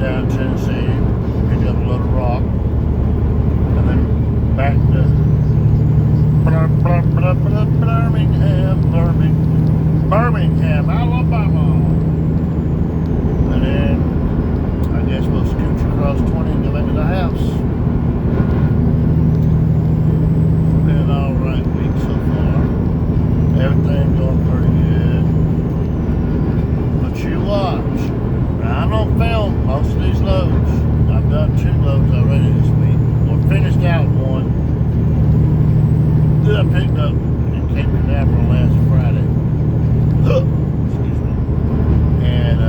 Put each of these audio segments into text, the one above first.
down to Tennessee, picked up a load of rock, and then back to Birmingham, Alabama. And then I guess we'll scooch across 20 and go back to the house. Been an alright week so far. Everything going pretty good. But you watch. I'm on film most of these loads. I've done 2 loads already this week. Or finished out one. That I picked up in Cape Canaveral last Friday. Excuse me. And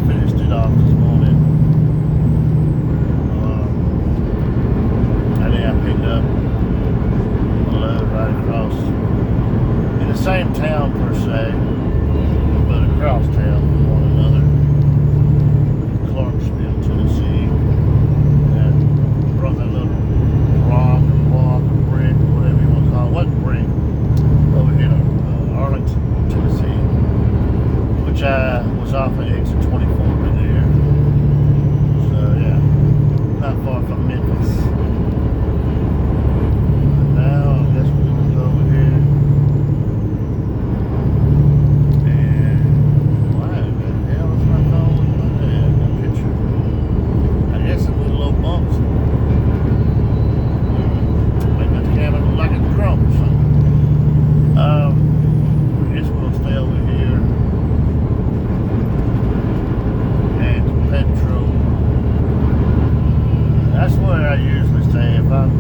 finished it off this morning. And then I picked up a load right across in the same town per se, but across town from one another. Clarksville, Tennessee. And brought that little rock or block or brick or whatever you want to call it. Wasn't brick. Over here in Arlington, Tennessee. Which I was off at exit 24 right there. So yeah. Not far from Memphis. Now I guess we're gonna go over here. And why the hell is my phone with my picture? I guess it was low bumps. Make the camera look like it's drunk or something. I guess we'll stay over here at Petro. That's where I usually stay if I'm,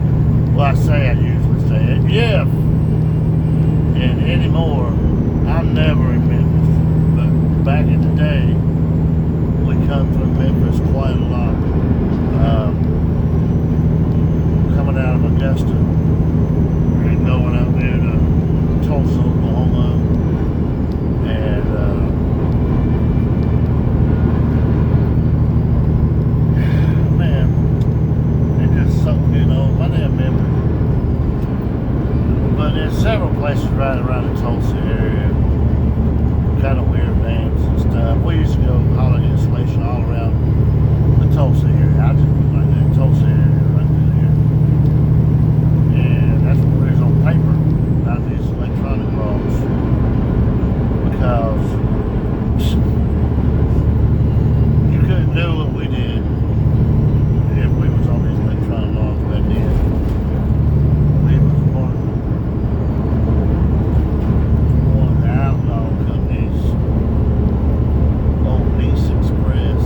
well, I say I usually stay. Yeah, and anymore, I'm never in Memphis. But back in the day, we come from Memphis quite a lot. Coming out of Augusta and going out there to Tulsa, Oklahoma, and man, it just sucked, my damn memory. But there's several places right around the Tulsa area, kind of weird names and stuff. We used to go holiday installation all around the Tulsa area. I just like that Tulsa area right there. And that's what it is on paper, not these electronic logs. Because you couldn't do what we did if we was on these electronic logs back then. We was one of the outlaw companies, Old Peace Express,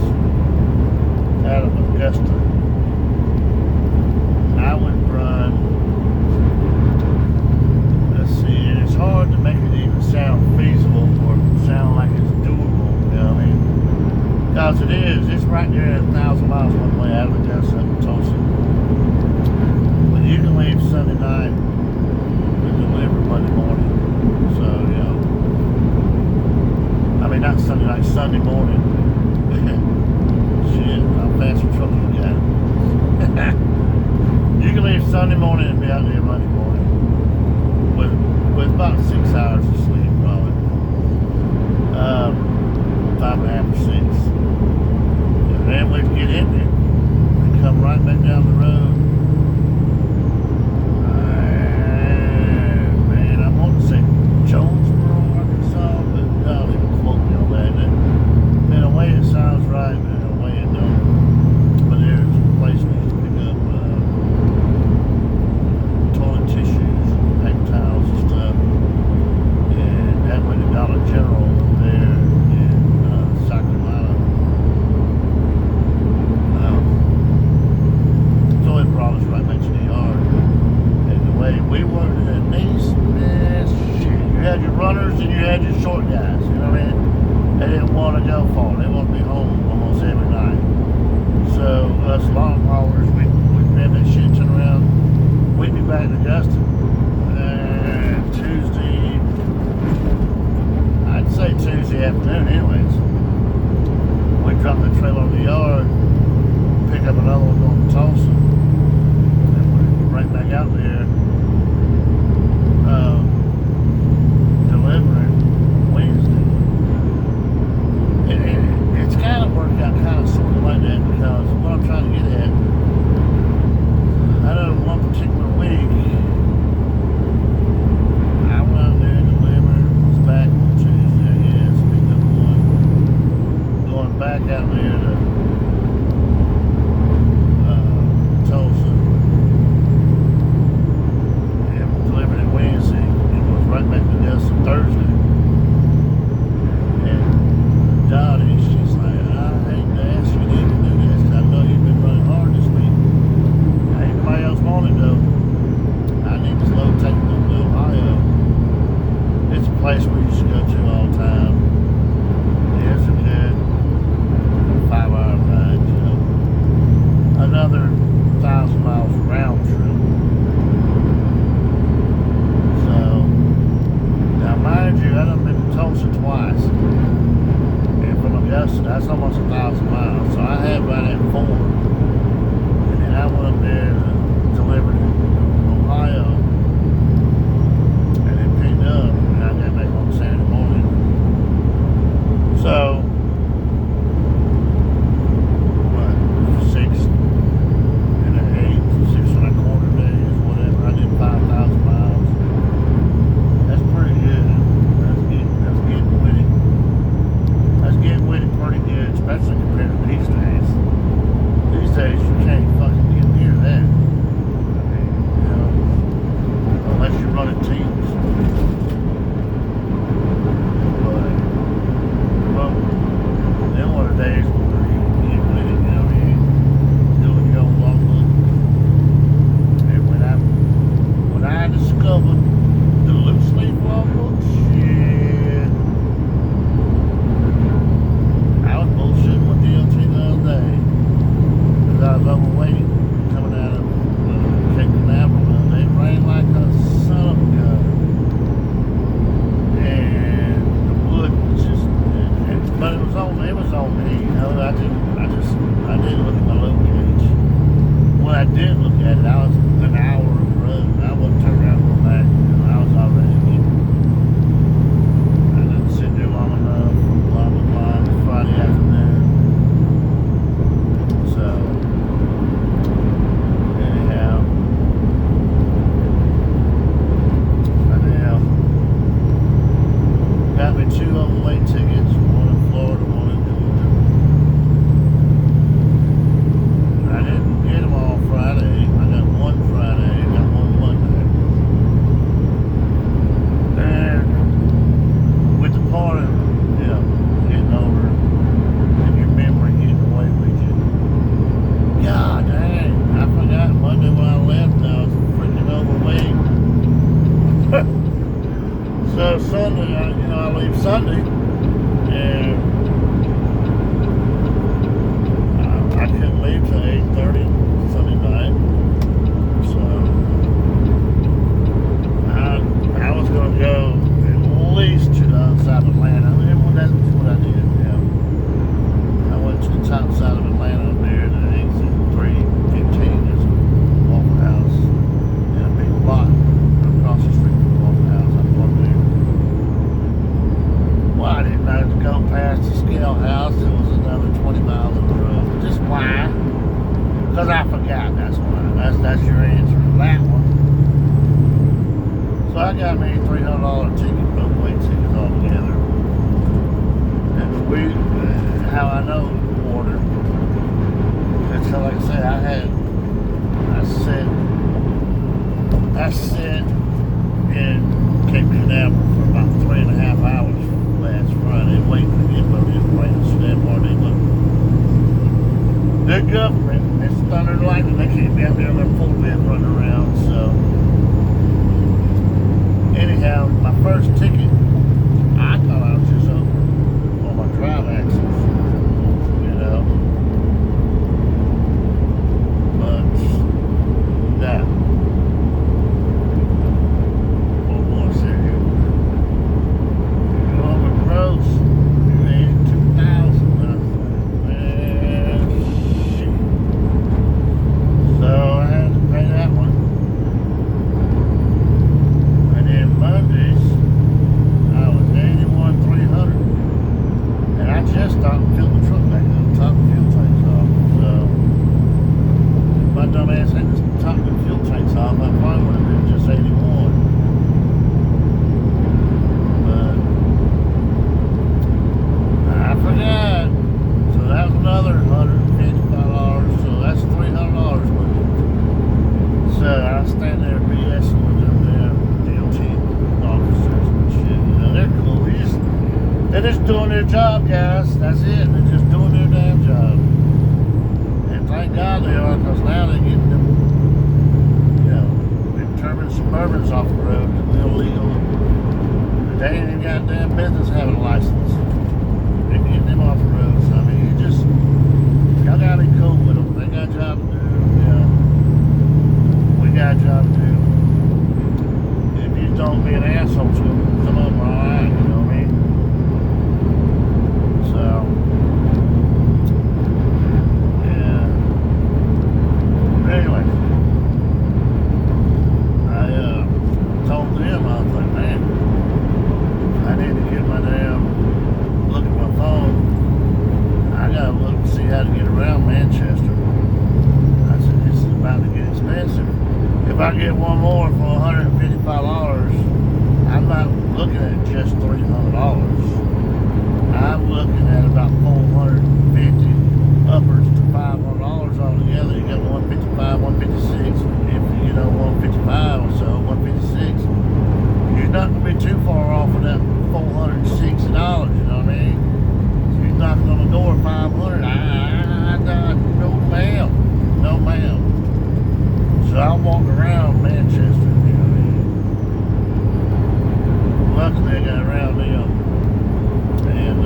out of Augusta. I would run, let's see, and it's hard to make it even sound feasible or sound like it's doable, you know what I mean? Because it is, it's right there at 1,000 miles one way out of Augusta to Tulsa. But you can leave Sunday night and deliver Monday morning. So, you know, I mean, not Sunday night, Sunday morning. Shit, how fast a truck you got? You can leave Sunday morning and be out there Monday morning with about 6 hours of sleep, probably. 5.5 or 6. And then we'd get in there and come right back down the road. Man, I want to say Jonesboro, Arkansas, but don't even quote me on that. In a way it sounds right, but in a way it don't. But there's a place we used to pick up toilet tissues, paper towels and stuff. And that went to Dollar General over there in South Carolina. So it brought us right back to the yard. And the way we were in these, man, shit. You had your runners and you had your short guys, you know what I mean? They didn't want to go far. They wanted to be home almost every night. So us long haulers, we'd grab that shit, turn around, we'd be back in Augusta. And Tuesday, I'd say Tuesday afternoon anyways. We'd drop that trailer on the yard, pick up another one going to Tulsa, and we'd be right back out there delivering Wednesday. It's kind of worked out kind of about that because what I'm trying to get at, I know one particular week, I went out there and delivered, was back on Tuesday, I guess, picked up one, going back out there to Tulsa, and delivered it Wednesday, and was right back to Destin Thursday. And Dottie, she's like, I hate to ask you to even do this, 'cause I know you've been running hard this week. Ain't nobody else wanted though. I need this load taken up to Ohio. It's a place we used to go to all the time. Yeah, it's a good 5-hour ride, you know. Another 1,000 miles round trip. So, now mind you, I done been to Tulsa twice. And from Augusta, that's almost 1,000 miles. So I had right at 4. And then I went up there to deliver to Ohio. And then picked up. And I got back on Saturday morning. So, what, 6.25 days, whatever. I did 5,000 miles. That's pretty good. That's getting with it. That's getting with it pretty good, especially compared to these days. These days you can't fucking get near that. I mean, you know, unless you're running teams. But, well, them were the days where you get with it, you know what I mean? Doing your own logbook. And when I discovered the loose leaf logbook, shit. I was bullshitting with DLT the other day because I was overweight coming out of Cape Canaveral. It rained like a son of a gun, and the wood was just. But it was on me. You know, I didn't look at my load gauge. When I did look at it, I was an hour of the road. I wasn't turning around and going back. You know, I was already getting. I didn't sit there long enough. Blah blah blah. Friday afternoon. So anyhow, got me 2 overweight tickets. One in Florida, one in Georgia. I didn't get them all Friday. I got one Friday, got one Monday. And with the part of, you know, getting older and your memory getting away with you. God dang, I forgot Monday when I left, I was freaking overweight. So Sunday, I leave Sunday, and I couldn't leave till 8:30 Sunday night. So I was going to go at least to the other side of Atlanta. That's what I did. Yeah, I went to the top side of Atlanta up there to exit 315. There's a Waffle House and a big lot across the street from the Waffle House. I plugged in. Well, I didn't know to go past the scale house. It was another 20 miles of the road. Just why? Because I forgot. That's why. That's your answer to that one. So I got me a $300 ticket, both way tickets all together. And how I know order. Because like I said, I sat in Cape Canaveral for about 3.5 hours last Friday waiting to get loaded in rain so damn hard. The government, it's thunder and lightning, they can't be out there in their full bed running around. So anyhow, my first ticket, I thought I was just over on my drive axles, you know. But that. What was it here? Robert Gross, 82,000. Man, shit. So I had to pay that one. And then Mondays, I was 81,300. job, guys. That's it. They're just doing their damn job. And thank God they are, because now they're getting them, you know, them turbine Suburbans off the road, illegal. They ain't even got damn business having a license. They're getting them off the road. So, I mean, you just, y'all gotta be cool with them. They got a job to do, you know. We got a job to do. If you don't be an asshole to them, some of them are alright, you know what I mean? So, yeah. Anyway, I told them, I was like, man, I need to get my damn, look at my phone. I gotta look to see how to get around Manchester. I said, this is about to get expensive. If I get one more for $155, I'm not looking at just $300. I'm looking at about $450 upwards to $500 altogether. You got 155, 156. If you know 155 or so, 156, you're not gonna be too far off of that $460. You know what I mean? So you're knocking on the door at 500. No ma'am, no ma'am. So I walked around Manchester. You know what I mean? Luckily, I got around them. And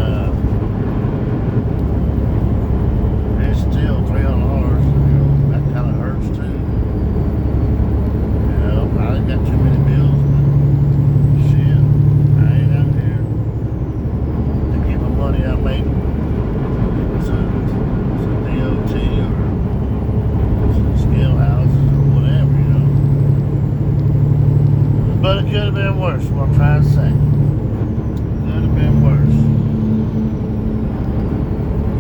it's still $300. You know, that kind of hurts too. You know, I ain't got too many bills, but shit, I ain't out here to get my money I make. It's a DOT or some scale houses or whatever, you know. But it could have been worse, is what I'm trying to say. Could have been worse.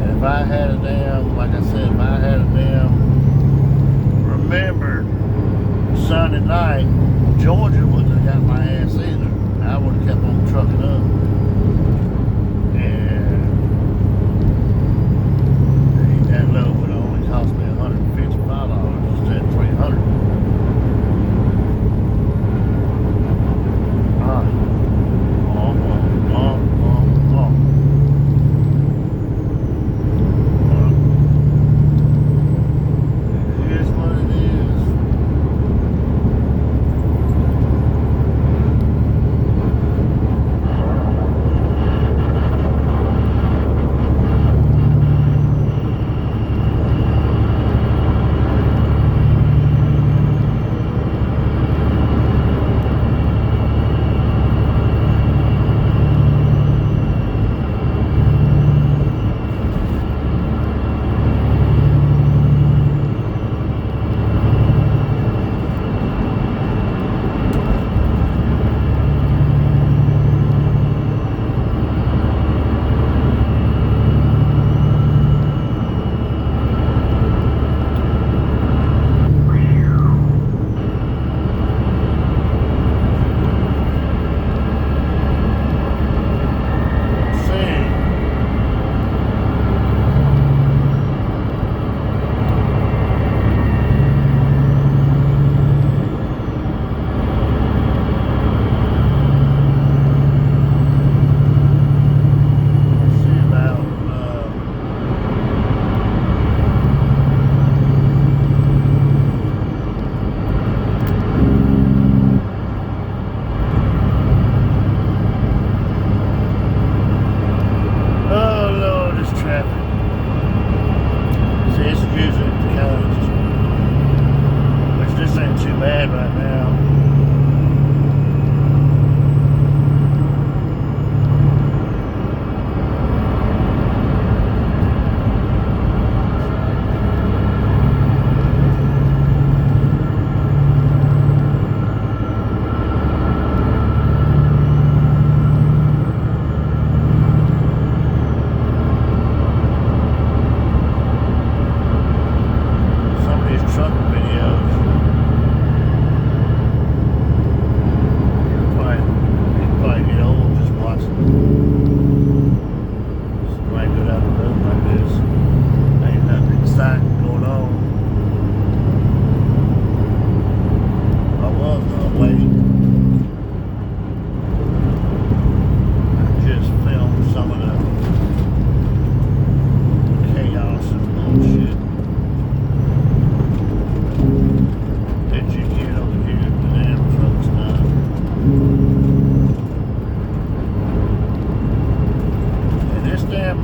And if I had a damn, like I said, if I had a damn remembered Sunday night, Georgia wouldn't have got my ass either. I would have kept on trucking up. And that load would only cost me $155 instead of $300. Here's what it is.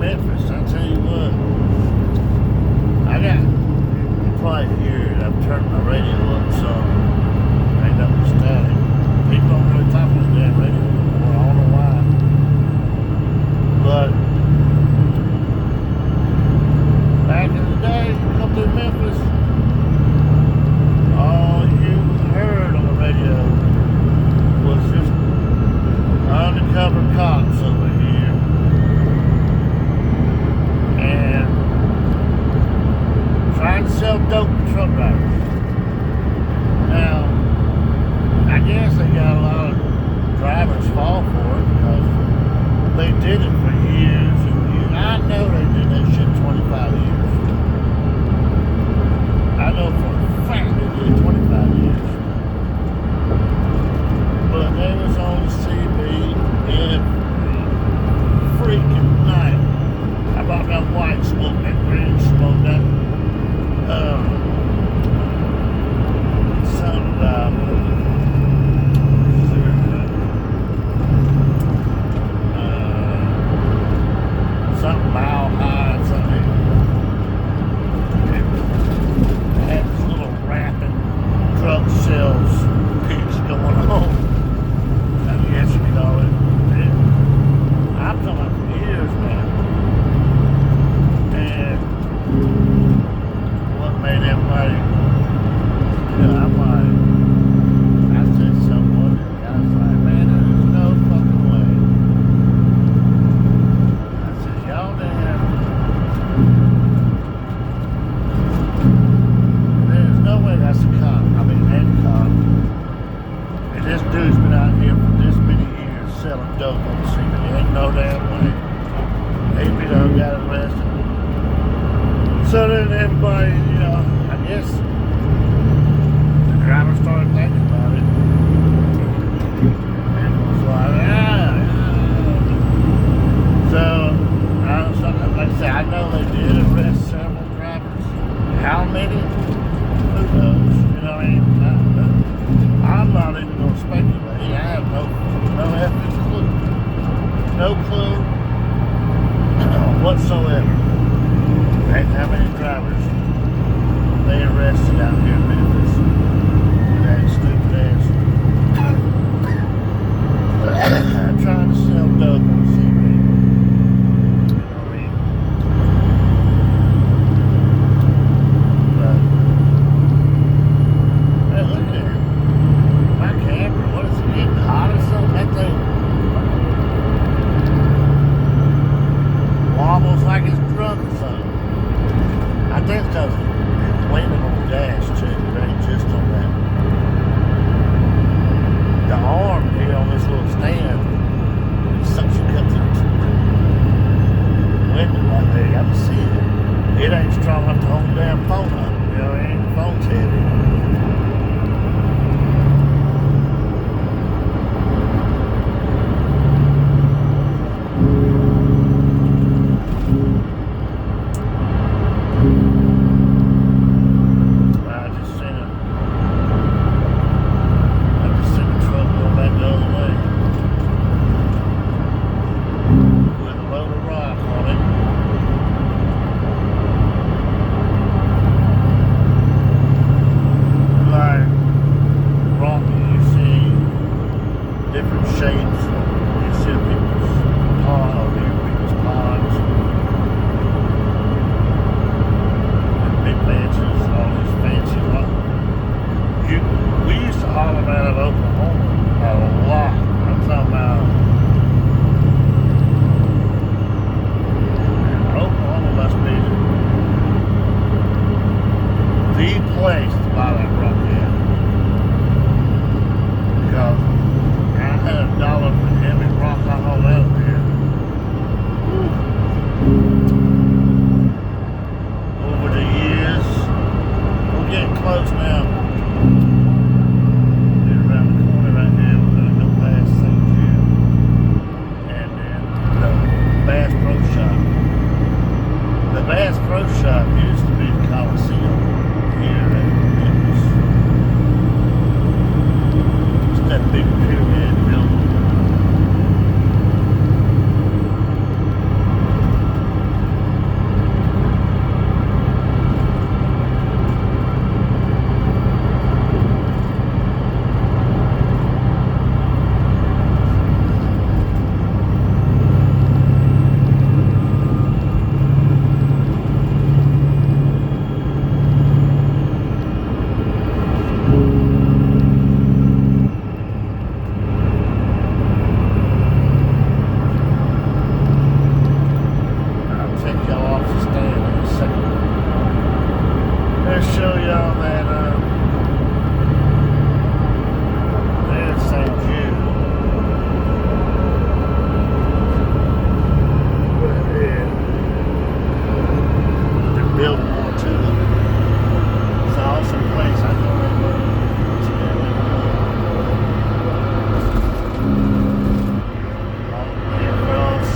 Memphis, I tell you what, you probably hear it, I've turned my radio up some, ain't nothing static. People don't really talk on the damn radio anymore, I don't know why. But, back in the day, you come through Memphis, all you heard on the radio was just undercover cops over here. And trying to sell dope to truck drivers. Now, I guess they got a lot of drivers fall for it because they did it for years and years. I know they did that shit 25 years. I know for a fact they did it 25 years. But they was on TV every freaking night about that white smoke, that green smoke, that some something mile high, something. They had this little rapping drug sales pitch going on. I guess you call it. I'm talking about for years now. And what made everybody, I'm like, I said someone, and the guy's like, man, there's no fucking way. I said, y'all damn, there's no way that's a cop. I mean, any cop. And this dude's been out here for this many years selling dope on the scene. There ain't no damn way. AP done got arrested. So then everybody, I guess the driver started thinking about it. And was like, So, like I said, I know they did arrest several drivers. How many? Who knows? You know what I mean? I'm not even going to speculate. I have no effing clue. No clue whatsoever. How many drivers they arrested out here in Memphis with that stupid ass trying to sell dope on CB. You know what I mean? But, hey, look at it. My camera, what is it, getting hot or something? That thing wobbles like it's drunk or something. I think because it's leaning on the dash too, right? Just on that. The arm here on this little stand suction cups through the window right there. You have to see it. It ain't strong enough to hold the damn phone up. You know what I mean? The phone's heavy. show y'all that there's St. Jude. Yeah. They're building more to them. It's an awesome place. I know they were. All the way across,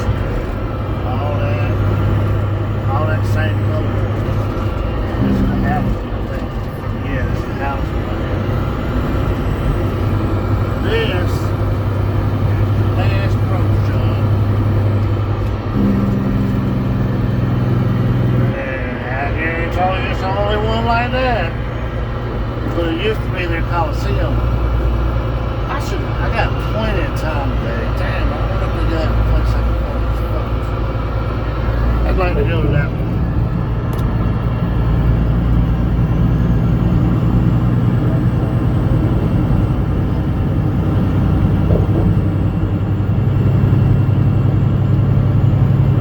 all that same color. This is the house, I think. Yeah, this is the house right here. This Bass Pro Shop. And I guarantee you it's the only one like that. But it used to be their Coliseum. I got plenty of time today. Damn, I wonder if they got a place I can park these phones. I'd like to go to that one.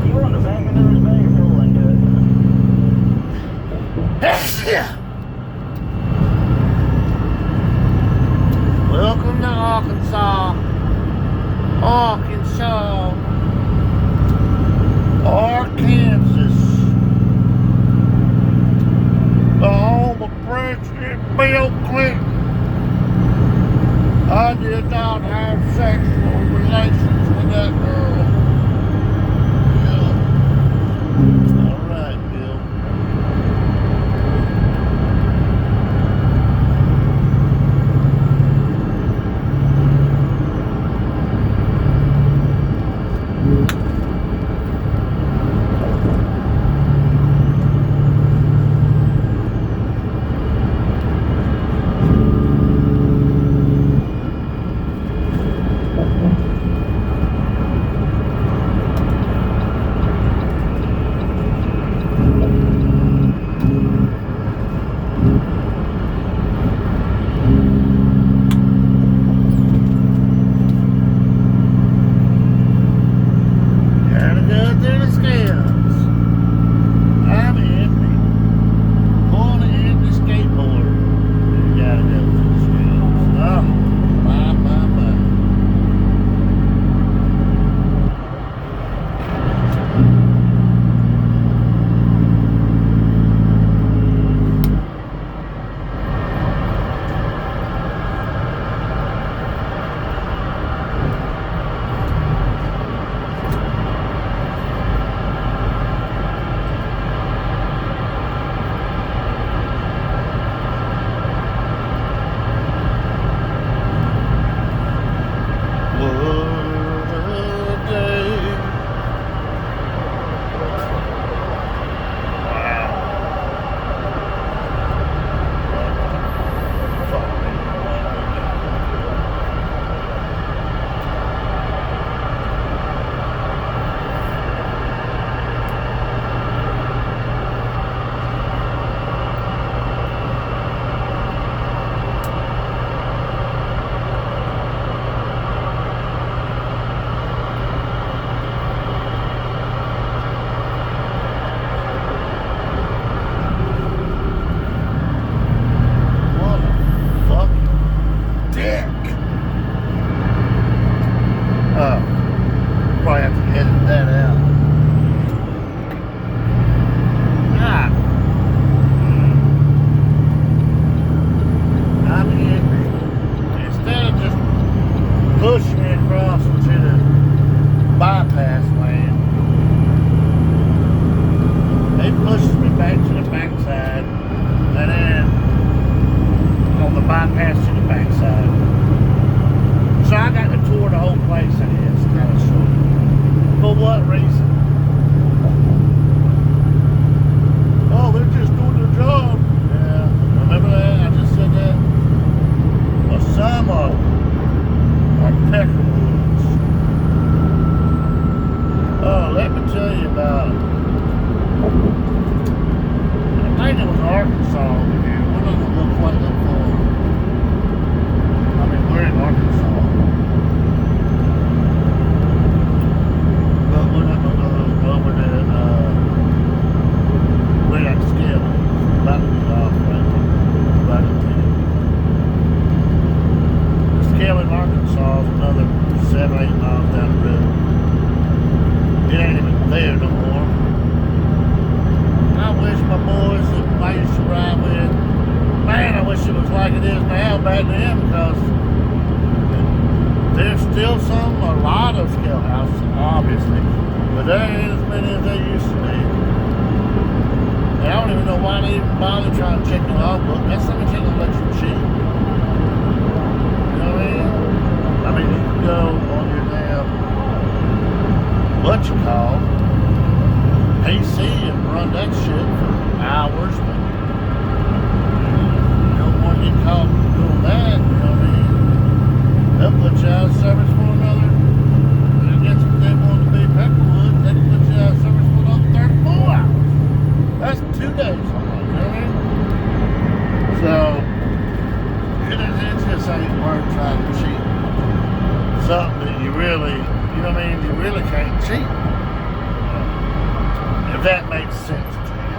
You want to bang into his bag or pull into it? Yeah. Welcome to Arkansas. Arkansas. Arkansas. The home of President Bill Clinton. I did not have sexual relations with that girl. Yeah. All right, Bill. back then because there's still a lot of scale houses, obviously, but there ain't as many as there used to be. And I don't even know why they even bother trying to check the logbook. That cemetery will let you cheat. You know what I mean? I mean, you can go on your damn, PC and run that shit for hours, but you don't want to get caught doing that, you know what I mean? They'll put you out of service for another, and I guess if they want to be Pepperwood, they can put you out of service for another 34 hours. That's 2 days, you know what I mean? So, it just ain't worth trying to cheat something that you really, you know what I mean, you really can't cheat. If that makes sense to you.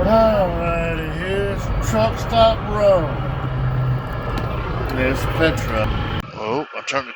Alrighty, here's Truck Stop Road. There's Petra. Oh, I turned the